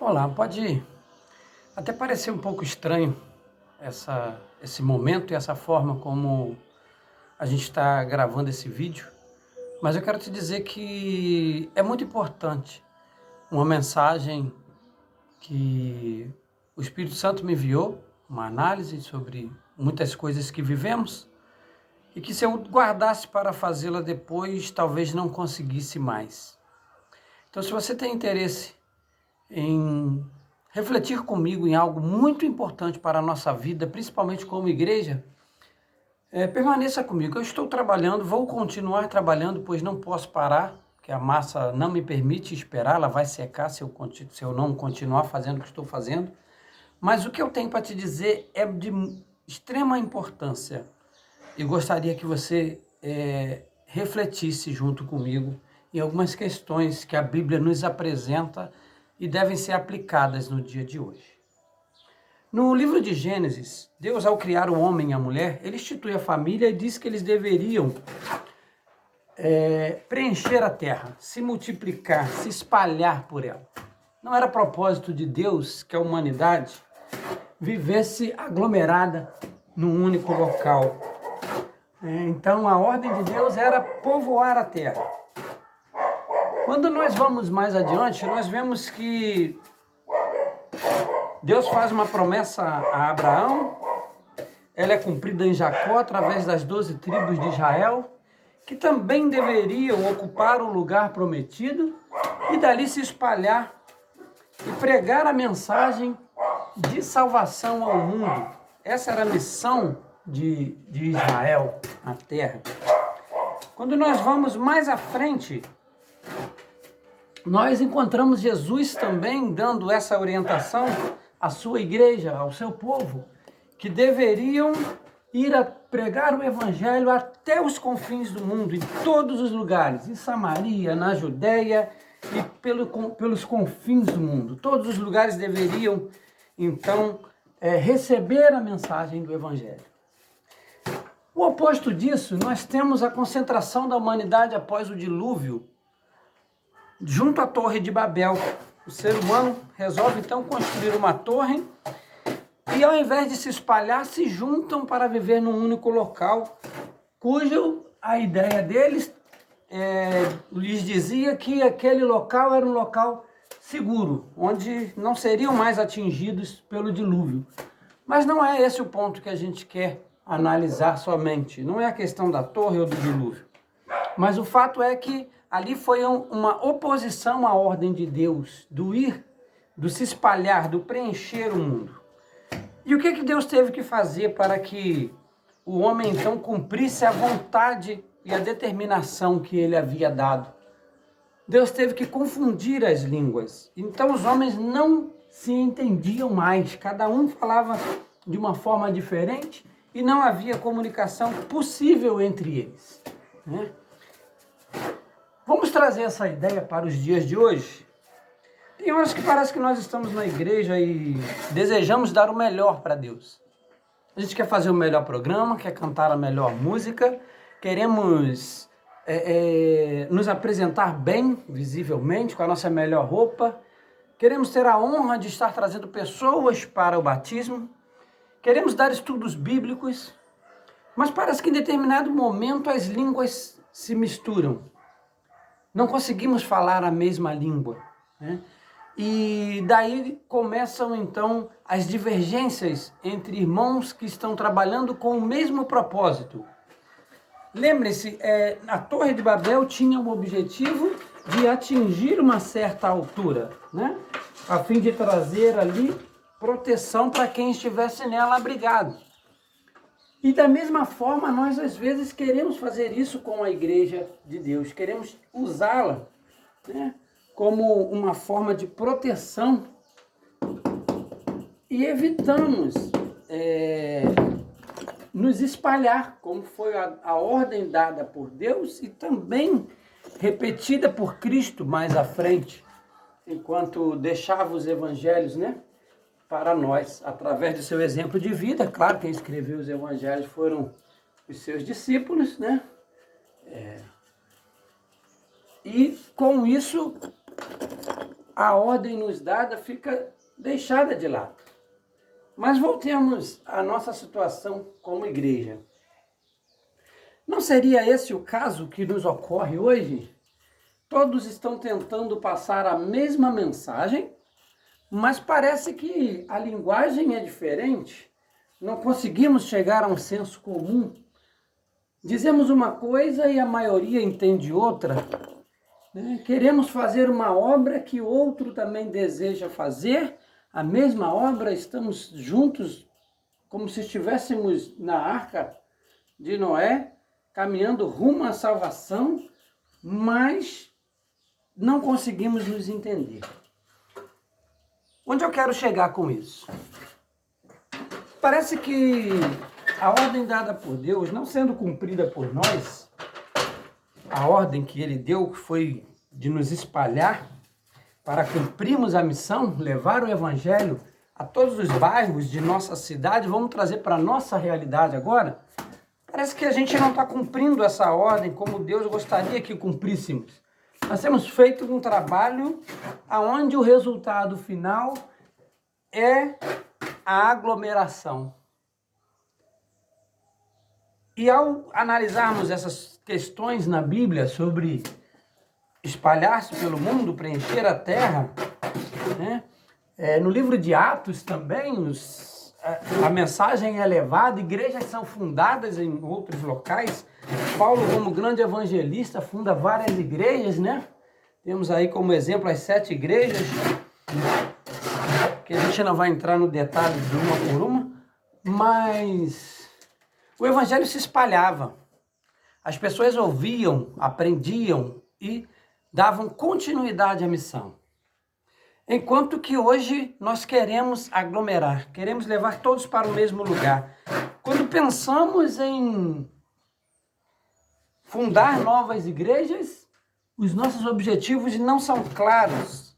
Olá, pode até parecer um pouco estranho esse momento e essa forma como a gente está gravando esse vídeo, mas eu quero te dizer que é muito importante uma mensagem que o Espírito Santo me enviou, uma análise sobre muitas coisas que vivemos e que se eu guardasse para fazê-la depois, talvez não conseguisse mais. Então, se você tem interesse em refletir comigo em algo muito importante para a nossa vida, principalmente como igreja, permaneça comigo. Eu estou trabalhando, vou continuar trabalhando, pois não posso parar, porque a massa não me permite esperar, ela vai secar se eu não continuar fazendo o que estou fazendo. Mas o que eu tenho para te dizer é de extrema importância e gostaria que você refletisse junto comigo em algumas questões que a Bíblia nos apresenta e devem ser aplicadas no dia de hoje. No livro de Gênesis, Deus, ao criar o homem e a mulher, ele institui a família e diz que eles deveriam preencher a terra, se multiplicar, se espalhar por ela. Não era propósito de Deus que a humanidade vivesse aglomerada num único local. Então, a ordem de Deus era povoar a terra. Quando nós vamos mais adiante, nós vemos que Deus faz uma promessa a Abraão, ela é cumprida em Jacó através das 12 tribos de Israel, que também deveriam ocupar o lugar prometido e dali se espalhar e pregar a mensagem de salvação ao mundo. Essa era a missão de Israel na terra. Quando nós vamos mais à frente, nós encontramos Jesus também dando essa orientação à sua igreja, ao seu povo, que deveriam ir a pregar o evangelho até os confins do mundo, em todos os lugares, em Samaria, na Judéia e pelos confins do mundo. Todos os lugares deveriam, então, receber a mensagem do evangelho. O oposto disso, nós temos a concentração da humanidade após o dilúvio, junto à Torre de Babel. O ser humano resolve então construir uma torre e, ao invés de se espalhar, se juntam para viver num único local, cujo a ideia deles lhes dizia que aquele local era um local seguro, onde não seriam mais atingidos pelo dilúvio. Mas não é esse o ponto que a gente quer analisar somente. Não é a questão da torre ou do dilúvio. Mas o fato é que ali foi uma oposição à ordem de Deus, do se espalhar, do preencher o mundo. E o que Deus teve que fazer para que o homem então cumprisse a vontade e a determinação que ele havia dado? Deus teve que confundir as línguas. Então os homens não se entendiam mais, cada um falava de uma forma diferente e não havia comunicação possível entre eles, né? Vamos trazer essa ideia para os dias de hoje? Tem horas que parece que nós estamos na igreja e desejamos dar o melhor para Deus. A gente quer fazer o melhor programa, quer cantar a melhor música, queremos nos apresentar bem, visivelmente, com a nossa melhor roupa, queremos ter a honra de estar trazendo pessoas para o batismo, queremos dar estudos bíblicos, mas parece que em determinado momento as línguas se misturam. Não conseguimos falar a mesma língua, né? E daí começam então as divergências entre irmãos que estão trabalhando com o mesmo propósito. Lembre-se, a Torre de Babel tinha o objetivo de atingir uma certa altura, né? A fim de trazer ali proteção para quem estivesse nela abrigado. E da mesma forma, nós às vezes queremos fazer isso com a igreja de Deus, queremos usá-la, né, como uma forma de proteção e evitamos nos espalhar, como foi a ordem dada por Deus e também repetida por Cristo mais à frente, enquanto deixava os evangelhos, né, para nós, através do seu exemplo de vida. Claro, quem escreveu os evangelhos foram os seus discípulos, né? E com isso, a ordem nos dada fica deixada de lado. Mas voltemos à nossa situação como igreja. Não seria esse o caso que nos ocorre hoje? Todos estão tentando passar a mesma mensagem, mas parece que a linguagem é diferente. Não conseguimos chegar a um senso comum. Dizemos uma coisa e a maioria entende outra. Queremos fazer uma obra que outro também deseja fazer, a mesma obra, estamos juntos como se estivéssemos na arca de Noé, caminhando rumo à salvação, mas não conseguimos nos entender. Onde eu quero chegar com isso? Parece que a ordem dada por Deus, não sendo cumprida por nós, a ordem que Ele deu, que foi de nos espalhar para cumprirmos a missão, levar o Evangelho a todos os bairros de nossa cidade, vamos trazer para a nossa realidade agora. Parece que a gente não está cumprindo essa ordem como Deus gostaria que cumpríssemos. Nós temos feito um trabalho onde o resultado final é a aglomeração. E ao analisarmos essas questões na Bíblia sobre espalhar-se pelo mundo, preencher a terra, no livro de Atos também, a mensagem é levada, igrejas são fundadas em outros locais. Paulo, como grande evangelista, funda várias igrejas, né? Temos aí como exemplo as 7 igrejas, que a gente não vai entrar no detalhe de uma por uma, mas o evangelho se espalhava. As pessoas ouviam, aprendiam e davam continuidade à missão. Enquanto que hoje nós queremos aglomerar, queremos levar todos para o mesmo lugar. Quando pensamos em fundar novas igrejas, os nossos objetivos não são claros.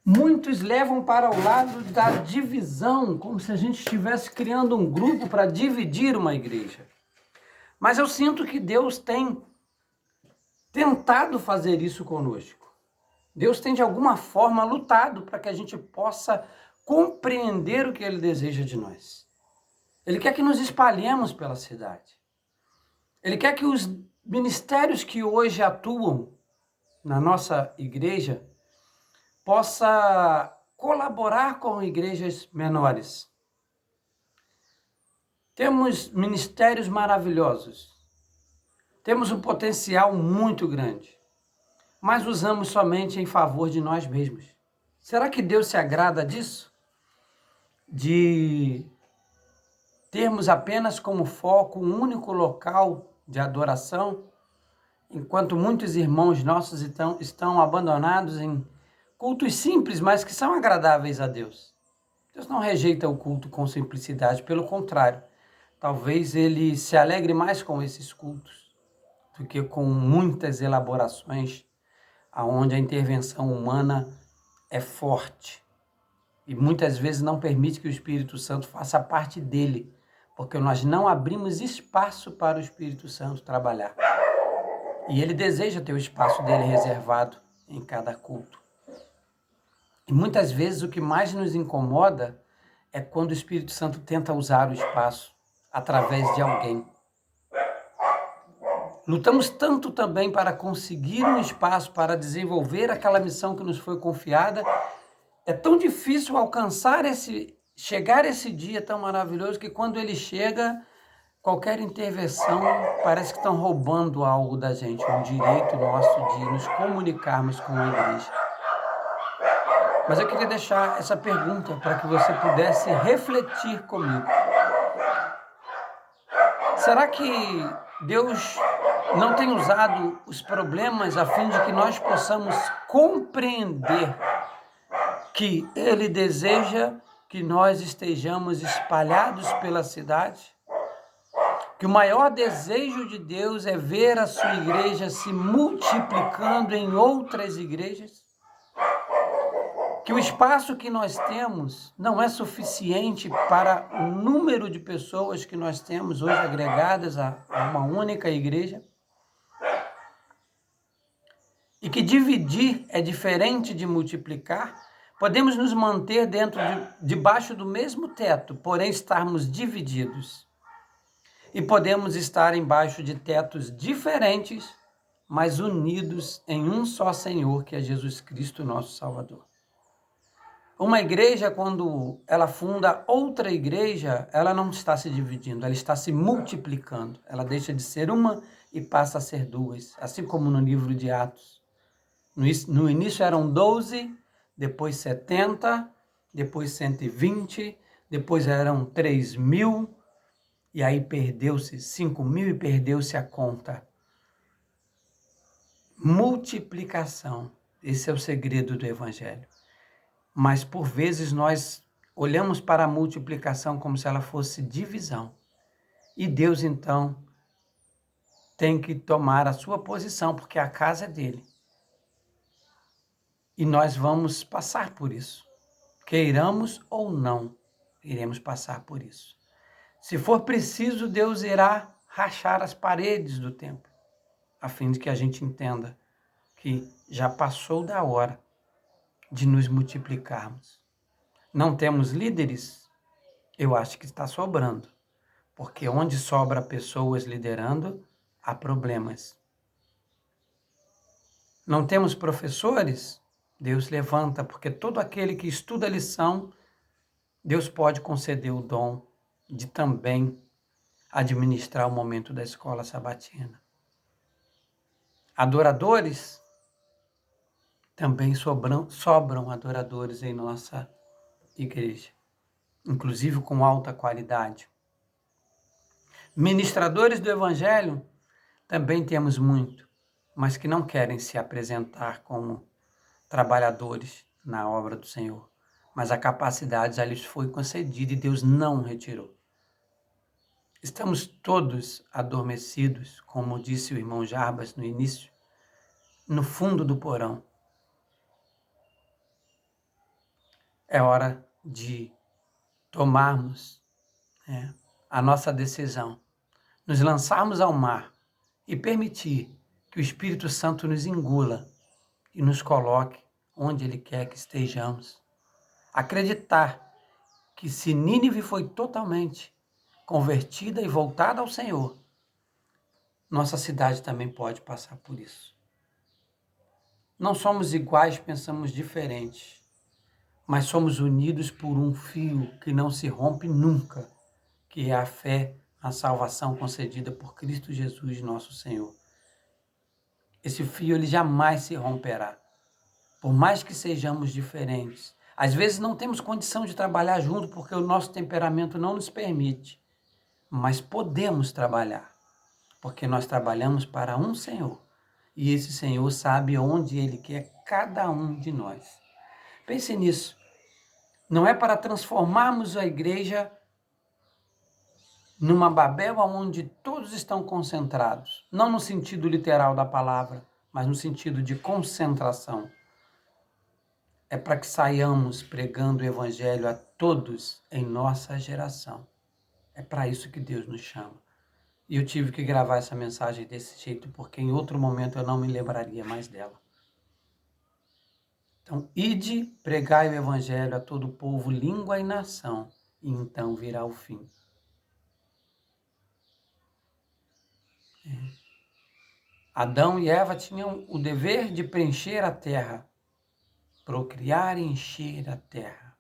Muitos levam para o lado da divisão, como se a gente estivesse criando um grupo para dividir uma igreja. Mas eu sinto que Deus tem tentado fazer isso conosco. Deus tem, de alguma forma, lutado para que a gente possa compreender o que Ele deseja de nós. Ele quer que nos espalhemos pela cidade. Ele quer que os ministérios que hoje atuam na nossa igreja possa colaborar com igrejas menores. Temos ministérios maravilhosos. Temos um potencial muito grande. Mas usamos somente em favor de nós mesmos. Será que Deus se agrada disso? De termos apenas como foco um único local de adoração, enquanto muitos irmãos nossos estão abandonados em cultos simples, mas que são agradáveis a Deus. Deus não rejeita o culto com simplicidade, pelo contrário. Talvez Ele se alegre mais com esses cultos do que com muitas elaborações onde a intervenção humana é forte e muitas vezes não permite que o Espírito Santo faça parte dele, porque nós não abrimos espaço para o Espírito Santo trabalhar. E ele deseja ter o espaço dele reservado em cada culto. E muitas vezes o que mais nos incomoda é quando o Espírito Santo tenta usar o espaço através de alguém. Lutamos tanto também para conseguir um espaço para desenvolver aquela missão que nos foi confiada. É tão difícil chegar esse dia tão maravilhoso que quando ele chega, qualquer intervenção parece que estão roubando algo da gente, um direito nosso de nos comunicarmos com a igreja. Mas eu queria deixar essa pergunta para que você pudesse refletir comigo. Será que Deus não tem usado os problemas a fim de que nós possamos compreender que Ele deseja que nós estejamos espalhados pela cidade? Que o maior desejo de Deus é ver a sua igreja se multiplicando em outras igrejas? Que o espaço que nós temos não é suficiente para o número de pessoas que nós temos hoje agregadas a uma única igreja? e que dividir é diferente de multiplicar, podemos nos manter debaixo do mesmo teto, porém estarmos divididos. E podemos estar embaixo de tetos diferentes, mas unidos em um só Senhor, que é Jesus Cristo, nosso Salvador. Uma igreja, quando ela funda outra igreja, ela não está se dividindo, ela está se multiplicando. Ela deixa de ser uma e passa a ser duas, assim como no livro de Atos. No início eram 12, depois 70, depois 120, depois eram 3.000, e aí perdeu-se 5.000 e perdeu-se a conta. Multiplicação, esse é o segredo do Evangelho. Mas por vezes nós olhamos para a multiplicação como se ela fosse divisão. E Deus então tem que tomar a sua posição, porque a casa é dele. E nós vamos passar por isso. Queiramos ou não, iremos passar por isso. Se for preciso, Deus irá rachar as paredes do templo, a fim de que a gente entenda que já passou da hora de nos multiplicarmos. Não temos líderes? Eu acho que está sobrando, porque onde sobra pessoas liderando, há problemas. Não temos professores? Deus levanta, porque todo aquele que estuda a lição, Deus pode conceder o dom de também administrar o momento da escola sabatina. Adoradores? Também sobram adoradores em nossa igreja, inclusive com alta qualidade. Ministradores do Evangelho? Também temos muito, mas que não querem se apresentar como trabalhadores na obra do Senhor. Mas a capacidade já lhes foi concedida e Deus não retirou. Estamos todos adormecidos, como disse o irmão Jarbas no início, no fundo do porão. É hora de tomarmos a nossa decisão, nos lançarmos ao mar e permitir que o Espírito Santo nos engula e nos coloque onde Ele quer que estejamos. Acreditar que se Nínive foi totalmente convertida e voltada ao Senhor, nossa cidade também pode passar por isso. Não somos iguais, pensamos diferentes, mas somos unidos por um fio que não se rompe nunca, que é a fé na salvação concedida por Cristo Jesus, nosso Senhor. Esse fio ele jamais se romperá, por mais que sejamos diferentes. Às vezes não temos condição de trabalhar junto porque o nosso temperamento não nos permite, mas podemos trabalhar, porque nós trabalhamos para um Senhor, e esse Senhor sabe onde Ele quer cada um de nós. Pense nisso. Não é para transformarmos a igreja numa Babel onde todos estão concentrados, não no sentido literal da palavra, mas no sentido de concentração. É para que saiamos pregando o Evangelho a todos em nossa geração. É para isso que Deus nos chama. E eu tive que gravar essa mensagem desse jeito, porque em outro momento eu não me lembraria mais dela. Então, ide, pregai o Evangelho a todo povo, língua e nação, e então virá o fim. Adão e Eva tinham o dever de preencher a terra, procriar e encher a terra.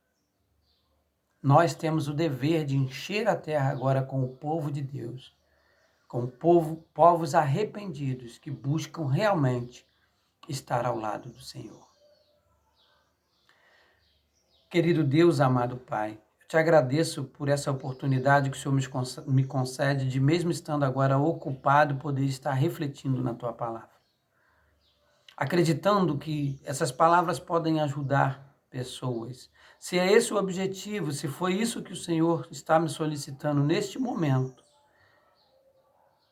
Nós temos o dever de encher a terra agora com o povo de Deus, com povos arrependidos que buscam realmente estar ao lado do Senhor. Querido Deus, amado Pai, eu te agradeço por essa oportunidade que o Senhor me concede de, mesmo estando agora ocupado, poder estar refletindo na Tua palavra. Acreditando que essas palavras podem ajudar pessoas. Se é esse o objetivo, se foi isso que o Senhor está me solicitando neste momento,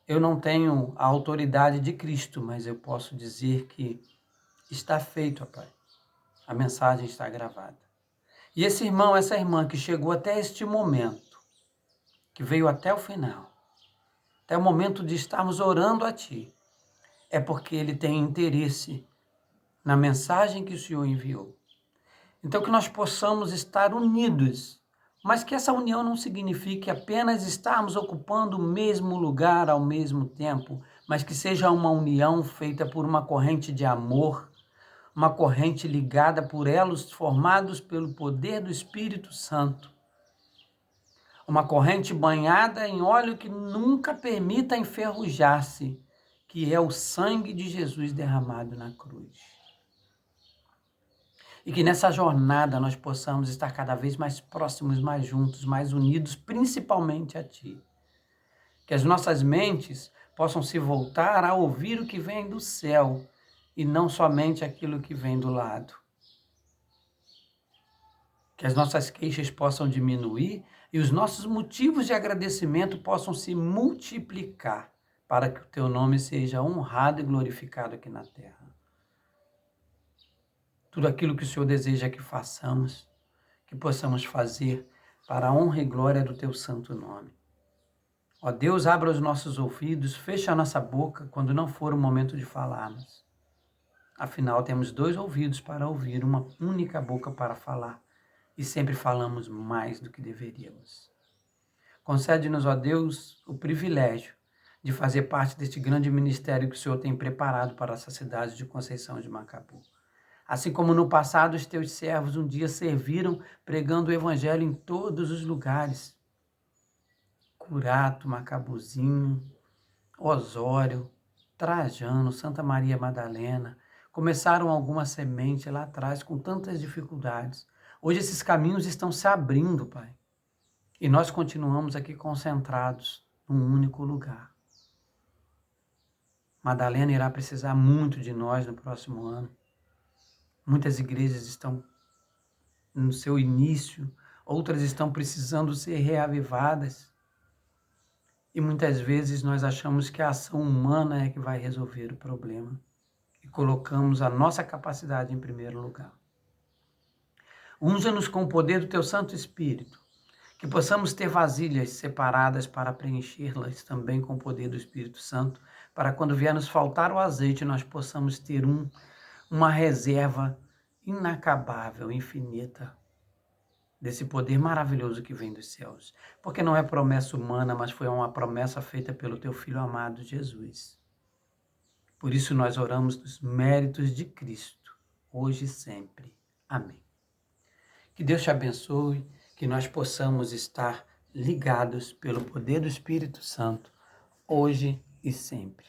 eu não tenho a autoridade de Cristo, mas eu posso dizer que está feito, ó Pai. A mensagem está gravada. E esse irmão, essa irmã que chegou até este momento, que veio até o final, até o momento de estarmos orando a Ti, é porque ele tem interesse na mensagem que o Senhor enviou. Então que nós possamos estar unidos, mas que essa união não signifique apenas estarmos ocupando o mesmo lugar ao mesmo tempo, mas que seja uma união feita por uma corrente de amor, uma corrente ligada por elos formados pelo poder do Espírito Santo. Uma corrente banhada em óleo que nunca permita enferrujar-se, que é o sangue de Jesus derramado na cruz. E que nessa jornada nós possamos estar cada vez mais próximos, mais juntos, mais unidos, principalmente a Ti. Que as nossas mentes possam se voltar a ouvir o que vem do céu e não somente aquilo que vem do lado. Que as nossas queixas possam diminuir e os nossos motivos de agradecimento possam se multiplicar para que o Teu nome seja honrado e glorificado aqui na terra. Tudo aquilo que o Senhor deseja que façamos, que possamos fazer para a honra e glória do Teu santo nome. Ó Deus, abra os nossos ouvidos, fecha a nossa boca quando não for o momento de falarmos. Afinal, temos 2 ouvidos para ouvir, uma única boca para falar, e sempre falamos mais do que deveríamos. Concede-nos, ó Deus, o privilégio de fazer parte deste grande ministério que o Senhor tem preparado para essa cidade de Conceição de Macabu. Assim como no passado os teus servos um dia serviram pregando o evangelho em todos os lugares. Curato, Macabuzinho, Osório, Trajano, Santa Maria Madalena. Começaram alguma semente lá atrás com tantas dificuldades. Hoje esses caminhos estão se abrindo, Pai. E nós continuamos aqui concentrados num único lugar. Madalena irá precisar muito de nós no próximo ano. Muitas igrejas estão no seu início, outras estão precisando ser reavivadas. E muitas vezes nós achamos que a ação humana é que vai resolver o problema. E colocamos a nossa capacidade em primeiro lugar. Unja-nos com o poder do Teu Santo Espírito, que possamos ter vasilhas separadas para preenchê-las também com o poder do Espírito Santo, para quando vier nos faltar o azeite, nós possamos ter uma reserva inacabável, infinita, desse poder maravilhoso que vem dos céus. Porque não é promessa humana, mas foi uma promessa feita pelo Teu Filho amado, Jesus. Por isso nós oramos nos méritos de Cristo, hoje e sempre. Amém. Que Deus te abençoe, que nós possamos estar ligados pelo poder do Espírito Santo, hoje e sempre.